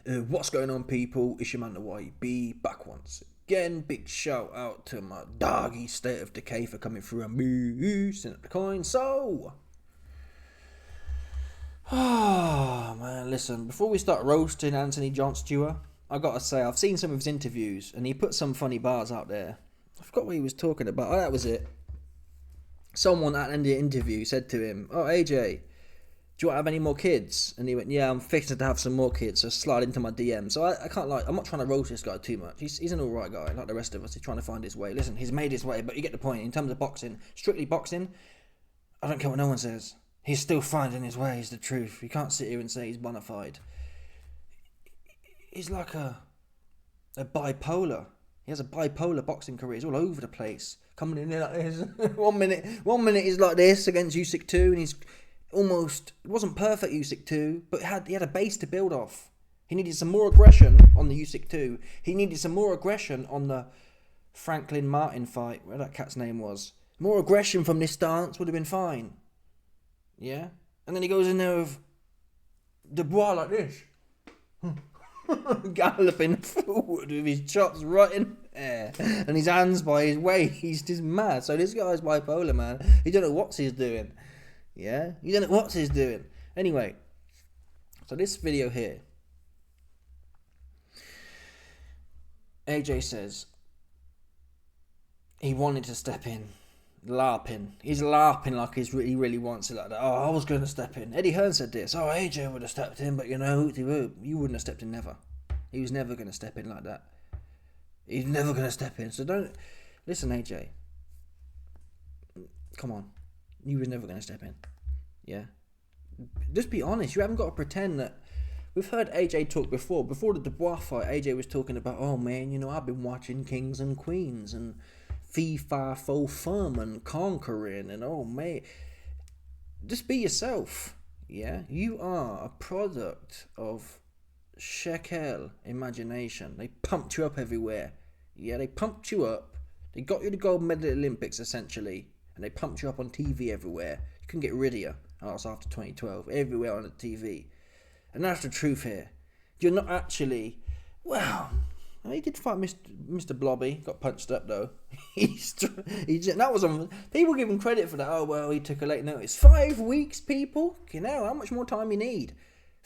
What's going on, people? It's your man, the YB, back once again. Big shout out to my doggy State of Decay for coming through and boosting up the coin. So, man, listen, before we start roasting Anthony John Stewart, I gotta say, I've seen some of his interviews and he put some funny bars out there. I forgot what he was talking about. Oh, that was it. Someone at the end of the interview said to him, "Oh, AJ, do you want to have any more kids?" And he went, "Yeah, I'm fixing to have some more kids, so slide into my DM." So I can't I'm not trying to roast this guy too much. He's an alright guy, like the rest of us. He's trying to find his way. Listen, he's made his way, but you get the point. In terms of boxing, strictly boxing, I don't care what no one says. He's still finding his way, is the truth. You can't sit here and say he's bona fide. He's like a bipolar. He has a bipolar boxing career. He's all over the place. Coming in there like this. one minute he's like this against Usyk 2, and he's almost, it wasn't perfect Usyk 2, but he had a base to build off. He needed some more aggression on the Usyk 2. He needed some more aggression on the Franklin Martin fight, where that cat's name was. More aggression from this stance would have been fine. Yeah? And then he goes in there with Dubois like this. Galloping forward with his chops right in there. And his hands by his waist. He's just mad. So this guy's bipolar, man. He don't know what he's doing. Yeah? You don't know what he's doing. Anyway, so this video here, AJ says he wanted to step in. Larping. He's larping like he really wants it like that. Oh, I was going to step in. Eddie Hearn said this. Oh, AJ would have stepped in, but you know, you wouldn't have stepped in, never. He was never going to step in like that. He's never going to step in. So don't... Listen, AJ. Come on. You was never going to step in. Yeah? Just be honest. You haven't got to pretend that... We've heard AJ talk before. Before the Dubois fight, AJ was talking about, oh man, you know, I've been watching Kings and Queens and FIFA Faux Fum and Conquering and oh man. Just be yourself. Yeah? You are a product of shekel imagination. They pumped you up everywhere. Yeah, they pumped you up. They got you the gold medal at the Olympics, essentially. And they pumped you up on TV everywhere. You couldn't get rid of you. Oh, it's after 2012. Everywhere on the TV. And that's the truth here. You're not actually... Well, he did fight Mr. Blobby. Got punched up, though. That was on... People give him credit for that. Oh, well, he took a late notice. 5 weeks, people? You know, how much more time you need?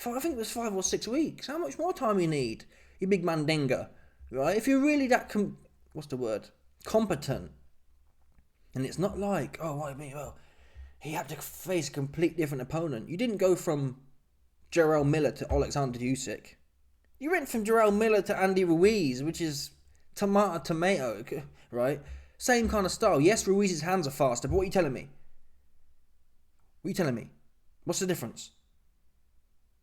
I think it was 5 or 6 weeks. How much more time you need? You big mandinga. Right? If you're really that... what's the word? Competent. And it's not like, oh, what do you mean? Well, he had to face a complete different opponent. You didn't go from Jarrell Miller to Alexander Usyk. You went from Jarrell Miller to Andy Ruiz, which is tomato, right? Same kind of style. Yes, Ruiz's hands are faster, but what are you telling me? What are you telling me? What's the difference?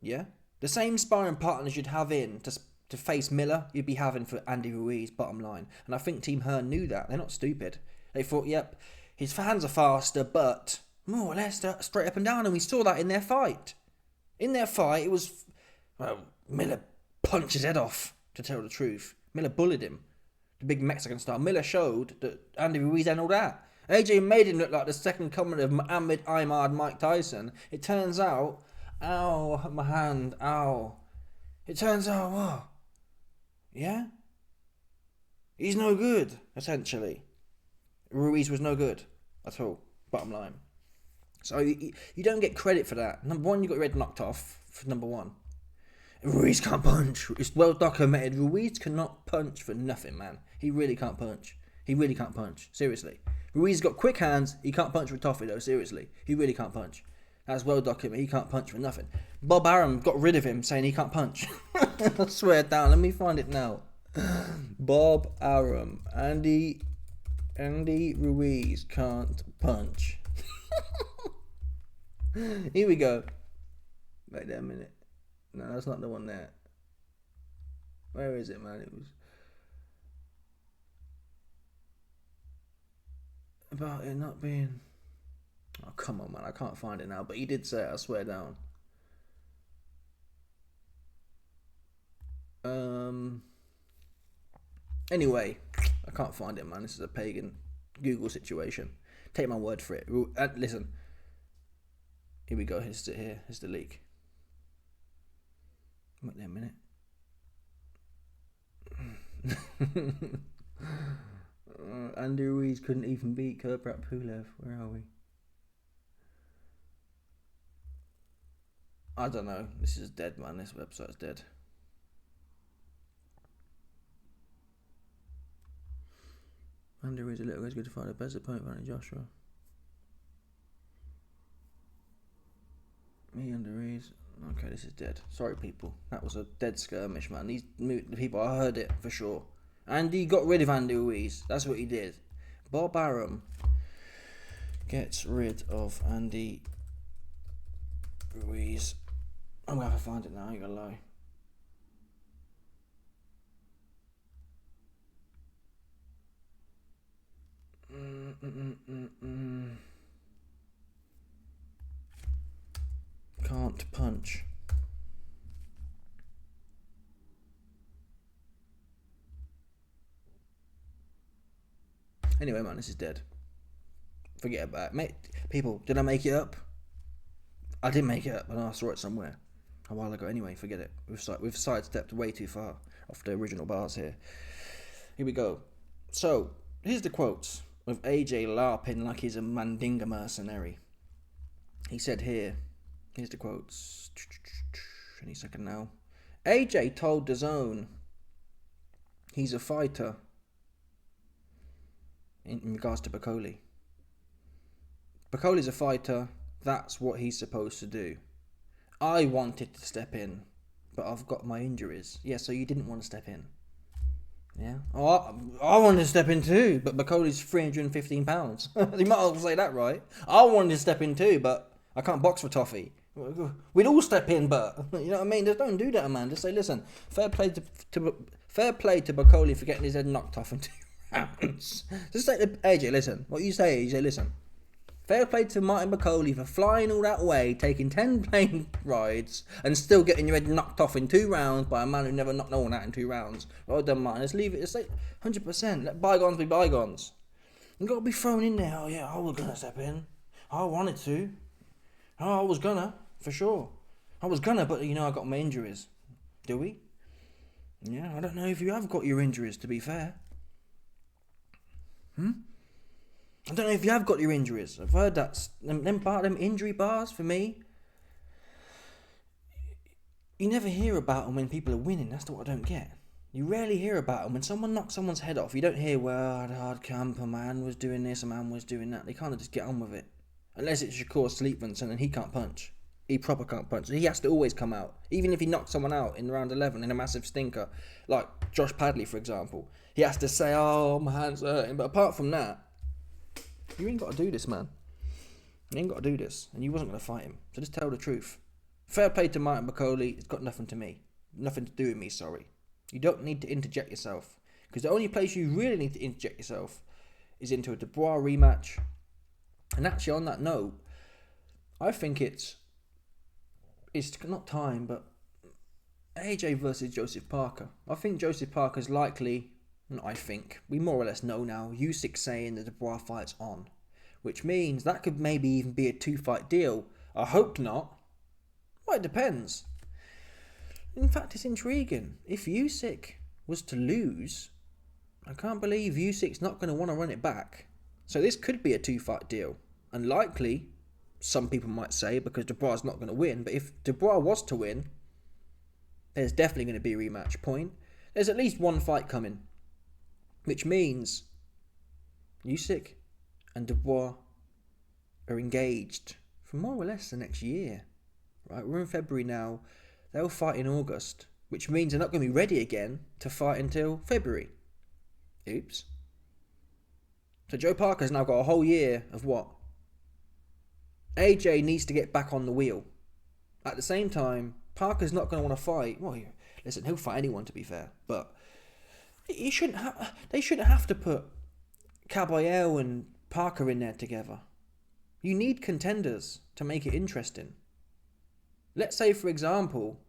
Yeah? The same sparring partners you'd have in to face Miller, you'd be having for Andy Ruiz, bottom line. And I think Team Hearn knew that. They're not stupid. They thought, yep, his hands are faster, but more or less straight up and down, and we saw that in their fight. In their fight, it was... Well, Miller punched his head off, to tell the truth. Miller bullied him. The big Mexican style. Miller showed that Andy Ruiz and all that. AJ made him look like the second coming of Muhammad Ahmad Mike Tyson. It turns out... Ow, my hand, ow. It turns out, what? Yeah? He's no good, essentially. Ruiz was no good at all, bottom line. So you don't get credit for that. Number one, you got your head knocked off for number one. Ruiz can't punch. It's well documented. Ruiz cannot punch for nothing, man. He really can't punch. He really can't punch. Seriously. Ruiz got quick hands. He can't punch with toffee, though. Seriously. He really can't punch. That's well documented. He can't punch for nothing. Bob Arum got rid of him saying he can't punch. I swear down. Let me find it now. Bob Arum. Andy Ruiz can't punch. Here we go. Wait there a minute. No, that's not the one there. Where is it, man? It was about it not being... Oh, come on, man. I can't find it now. But he did say it, I swear down. Anyway, I can't find it, man. This is a pagan Google situation. Take my word for it. Listen. Here we go. Here's the leak. Wait there a minute. Andy Ruiz couldn't even beat Kurbrat Pulev. Where are we? I don't know. This is dead, man. This website's dead. Andy Ruiz a little as good to find a best opponent than Joshua. Me, Andy Ruiz. Okay, this is dead. Sorry, people. That was a dead skirmish, man. The people, I heard it for sure. Andy got rid of Andy Ruiz. That's what he did. Bob Arum gets rid of Andy Ruiz. I'm gonna have to find it now. I ain't gonna lie. Can't punch. Anyway, man, this is dead. Forget about it. Mate, people, did I make it up? I didn't make it up. I know I saw it somewhere a while ago. Anyway, forget it. We've sidestepped way too far off the original bars here. Here we go. So, here's the quotes of AJ larping like he's a Mandinga mercenary. He said here's the quotes. Any second now. AJ told DAZN he's a fighter in regards to Bakole. Bakole's a fighter. That's what he's supposed to do. I wanted to step in, but I've got my injuries. Yeah, so you didn't want to step in. Yeah. Oh, I wanted to step in too, but Bakole's 315 pounds. You might as well say that right. I wanted to step in too, but I can't box for toffee. We'd all step in, but you know what I mean. Just don't do that, man. Just say, listen, fair play to Bakole for getting his head knocked off in 2 rounds. Just say to AJ, listen. What you say is, listen. Fair play to Martin Bakole for flying all that way, taking 10 plane rides, and still getting your head knocked off in 2 rounds by a man who never knocked no one out in 2 rounds. Well done, Martin. Let's leave it. Let's say 100%. Let bygones be bygones. You got to be thrown in there. Oh yeah, I was gonna step in. I wanted to. Oh, I was gonna, for sure. I was gonna, but you know I got my injuries. Do we? Yeah, I don't know if you have got your injuries, to be fair. I don't know if you have got your injuries. I've heard that them injury bars for me. You never hear about them when people are winning. That's what I don't get. You rarely hear about them when someone knocks someone's head off. You don't hear, well, I had a hard camp, a man was doing this, a man was doing that. They kind of just get on with it. Unless it's Shakur Sleepmanson and he can't punch. He proper can't punch. He has to always come out. Even if he knocks someone out in round 11 in a massive stinker, like Josh Padley, for example. He has to say, oh, my hands are hurting. But apart from that, you ain't got to do this, man. You ain't got to do this. And you wasn't going to fight him. So just tell the truth. Fair play to Martin Bakole. It's got nothing to me. Nothing to do with me, sorry. You don't need to interject yourself. Because the only place you really need to interject yourself is into a Dubois rematch. And actually, on that note, I think it's not time, but AJ versus Joseph Parker. I think Joseph Parker's likely... we more or less know now, Usyk saying the Dubois fight's on, which means that could maybe even be a 2-fight deal. I hope not. Well, it depends. In fact, it's intriguing. If Usyk was to lose, I can't believe Usyk's not going to want to run it back. So this could be a 2-fight deal. Unlikely, some people might say, because Dubois is not going to win. But if Dubois was to win, there's definitely going to be a rematch point. There's at least 1 fight coming. Which means Usyk and Dubois are engaged for more or less the next year. Right, we're in February now. They'll fight in August, which means they're not going to be ready again to fight until February. Oops. So Joe Parker's now got a whole year of what? AJ needs to get back on the wheel. At the same time, Parker's not going to want to fight. Well, listen, he'll fight anyone, to be fair, but they shouldn't have to put Caballero and Parker in there together. You need contenders to make it interesting. Let's say, for example,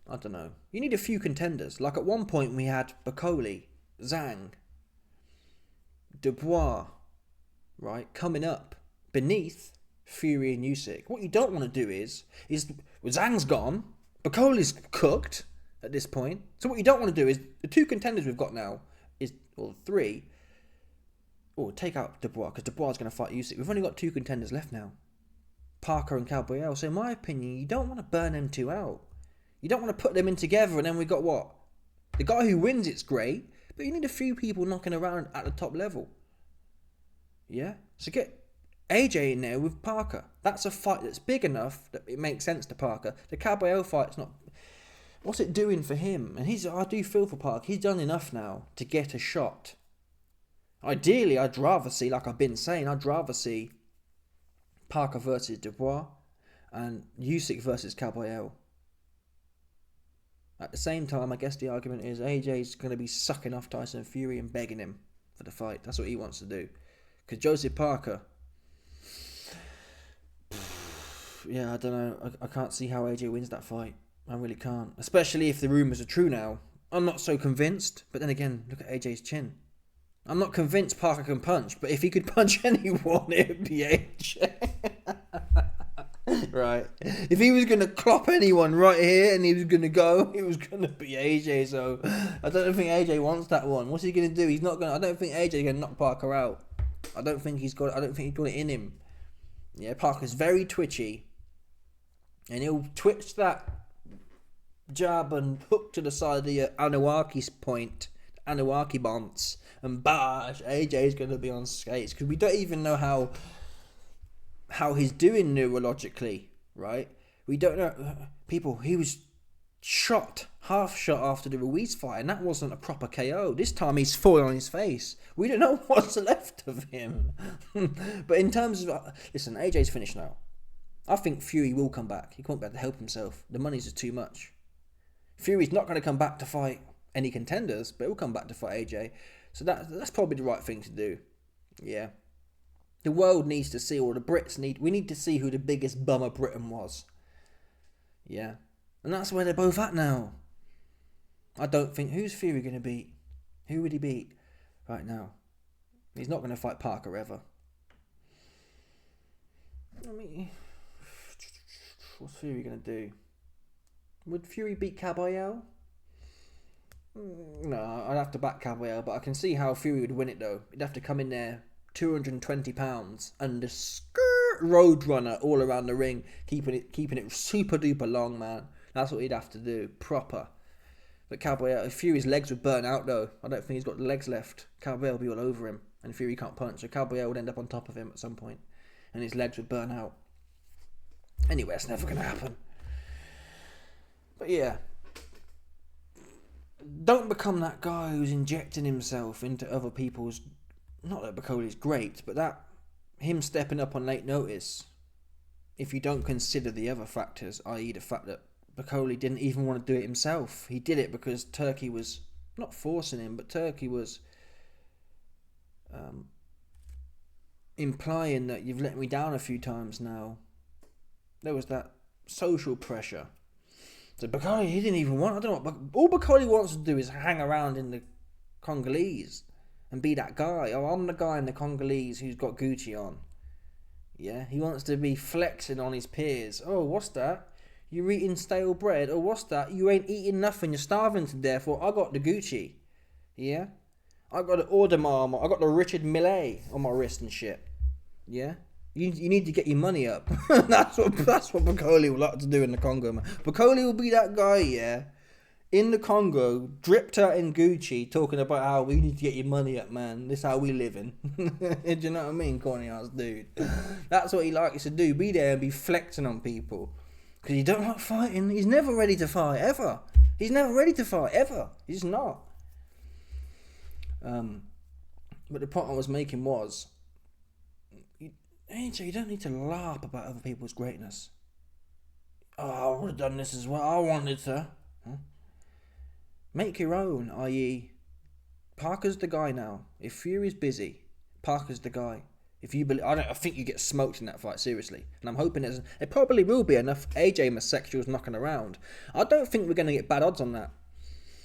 I don't know, you need a few contenders. Like at one point we had Bakole, Zhang, Dubois, right, coming up beneath Fury and Usyk. What you don't want to do is Zhang's gone, Bakole's cooked, at this point. So what you don't want to do is, the 2 contenders we've got now, or 3, or take out Dubois, because Dubois is going to fight Usyk. We've only got 2 contenders left now, Parker and Caballero. So in my opinion, you don't want to burn them 2 out. You don't want to put them in together and then we got what? The guy who wins, it's great, but you need a few people knocking around at the top level. Yeah? So get AJ in there with Parker. That's a fight that's big enough that it makes sense to Parker. The Caballero fight's not... What's it doing for him? And I do feel for Parker. He's done enough now to get a shot. Ideally, I'd rather see, like I've been saying, I'd rather see Parker versus Dubois and Usyk versus Caballero. At the same time, I guess the argument is AJ's going to be sucking off Tyson Fury and begging him for the fight. That's what he wants to do. Because Joseph Parker... Yeah, I don't know. I can't see how AJ wins that fight. I really can't. Especially if the rumours are true now. I'm not so convinced. But then again, look at AJ's chin. I'm not convinced Parker can punch. But if he could punch anyone, it would be AJ. Right. If he was going to clop anyone right here and he was going to go, it was going to be AJ. So I don't think AJ wants that one. What's he going to do? He's not going to... I don't think AJ's going to knock Parker out. I don't think he's got it in him. Yeah, Parker's very twitchy. And he'll twitch that jab and hook to the side of the Anuaki's point, Anuaki bounce, and bash, AJ's going to be on skates. Because we don't even know how he's doing neurologically, right? We don't know. People, he was half shot after the Ruiz fight, and that wasn't a proper KO. This time he's falling on his face. We don't know what's left of him. But in terms of... Listen, AJ's finished now. I think Fury will come back. He won't be able to help himself. The money's just too much. Fury's not going to come back to fight any contenders, but he'll come back to fight AJ. So that's probably the right thing to do. Yeah. The world needs to see, or the Brits need... We need to see who the biggest bum of Britain was. Yeah. And that's where they're both at now. I don't think... Who's Fury going to beat? Who would he beat right now? He's not going to fight Parker ever. I mean... What's Fury going to do? Would Fury beat Caballero? No, I'd have to back Caballero, but I can see how Fury would win it though. He'd have to come in there, 220 pounds, and the road runner all around the ring, keeping it super duper long, man. That's what he'd have to do, proper. But Caballero, Fury's legs would burn out though. I don't think he's got the legs left. Caballero will be all over him, and Fury can't punch, so Caballero would end up on top of him at some point, and his legs would burn out. Anyway, it's never going to happen. But yeah. Don't become that guy who's injecting himself into other people's... Not that Bakole's great, but that... Him stepping up on late notice. If you don't consider the other factors, i.e. the fact that Bakole didn't even want to do it himself. He did it because Turkey was... Not forcing him, but Turkey was... implying that you've let me down a few times now. There was that social pressure. So Bakole, he didn't even want... I don't know what... All Bakole wants to do is hang around in the Congolese and be that guy. Oh, I'm the guy in the Congolese who's got Gucci on. Yeah? He wants to be flexing on his peers. Oh, what's that? You're eating stale bread. Oh, what's that? You ain't eating nothing. You're starving to death. Well, I got the Gucci. Yeah? I got the Audemars. I got the Richard Mille on my wrist and shit. Yeah? You need to get your money up. That's what Bakole would like to do in the Congo, man. Bakole will be that guy, yeah, in the Congo, dripped out in Gucci, talking about how we need to get your money up, man. This is how we living. Do you know what I mean, corny ass dude? That's what he likes to do. Be there and be flexing on people. Because he don't like fighting. He's never ready to fight, ever. He's never ready to fight, ever. He's not. But the point I was making was... AJ, you don't need to larp about other people's greatness. Oh, I would have done this as well. I wanted to. Huh? Make your own, i.e. Parker's the guy now. If Fury's busy, Parker's the guy. If you believe, I think you get smoked in that fight, seriously. And I'm hoping it probably will be enough AJ homosexuals knocking around. I don't think we're going to get bad odds on that.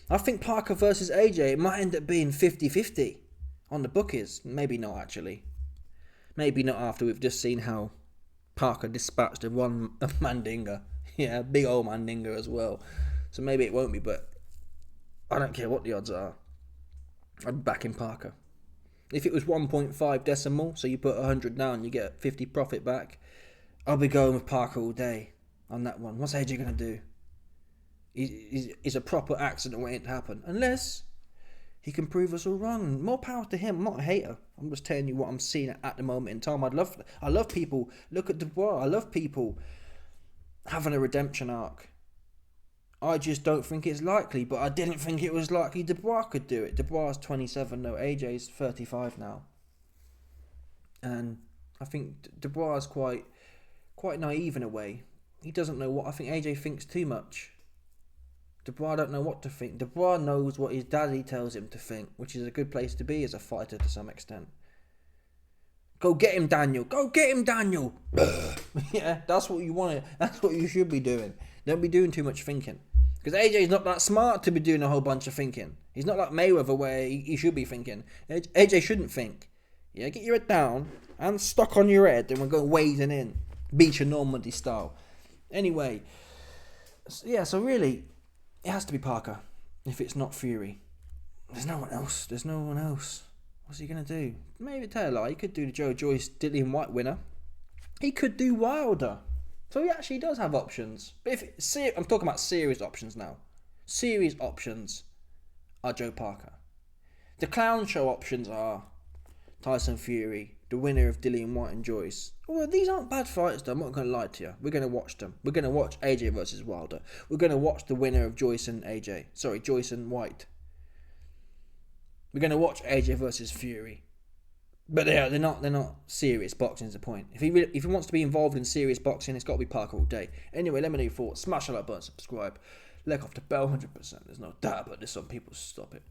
I think Parker versus AJ, it might end up being 50-50 on the bookies. Maybe not, actually. Maybe not after we've just seen how Parker dispatched a Mandinga. Yeah, big old Mandinga as well. So maybe it won't be, but I don't care what the odds are. I'd back in Parker. If it was 1.5 decimal, so you put 100 down, you get 50 profit back, I'll be going with Parker all day on that one. What's AJ going to do? He's a proper accident waiting to happen. Unless he can prove us all wrong. More power to him. I'm not a hater. I'm just telling you what I'm seeing at the moment in time. I love people. Look at Dubois. I love people having a redemption arc. I just don't think it's likely, but I didn't think it was likely Dubois could do it. Dubois is 27, no, AJ's 35 now. And I think Dubois is quite naive in a way. He doesn't know what, I think AJ thinks too much. Dubois don't know what to think. Dubois knows what his daddy tells him to think, which is a good place to be as a fighter to some extent. Go get him, Daniel. Go get him, Daniel. Yeah, that's what you want. That's what you should be doing. Don't be doing too much thinking. Because AJ's not that smart to be doing a whole bunch of thinking. He's not like Mayweather where he should be thinking. AJ shouldn't think. Yeah, get your head down and stuck on your head and we're going wading in. Beach and Normandy style. Anyway, yeah, so really, it has to be Parker if it's not Fury. There's no one else. What's he going to do? Maybe tell a lie. He could do the Joe Joyce Dillian White winner. He could do Wilder. So he actually does have options. But I'm talking about serious options now. Serious options are Joe Parker. The clown show options are Tyson Fury, the winner of Dillian White and Joyce. Well, these aren't bad fights though, I'm not going to lie to you. We're going to watch them. We're going to watch AJ versus Wilder. We're going to watch the winner of Joyce and White. We're going to watch AJ versus Fury. But they're not serious boxing is the point. If he wants to be involved in serious boxing, it's got to be Parker all day. Anyway, let me know your thoughts. Smash the like button, subscribe. Leg off the bell, 100%. There's no doubt about this. Some people stop it.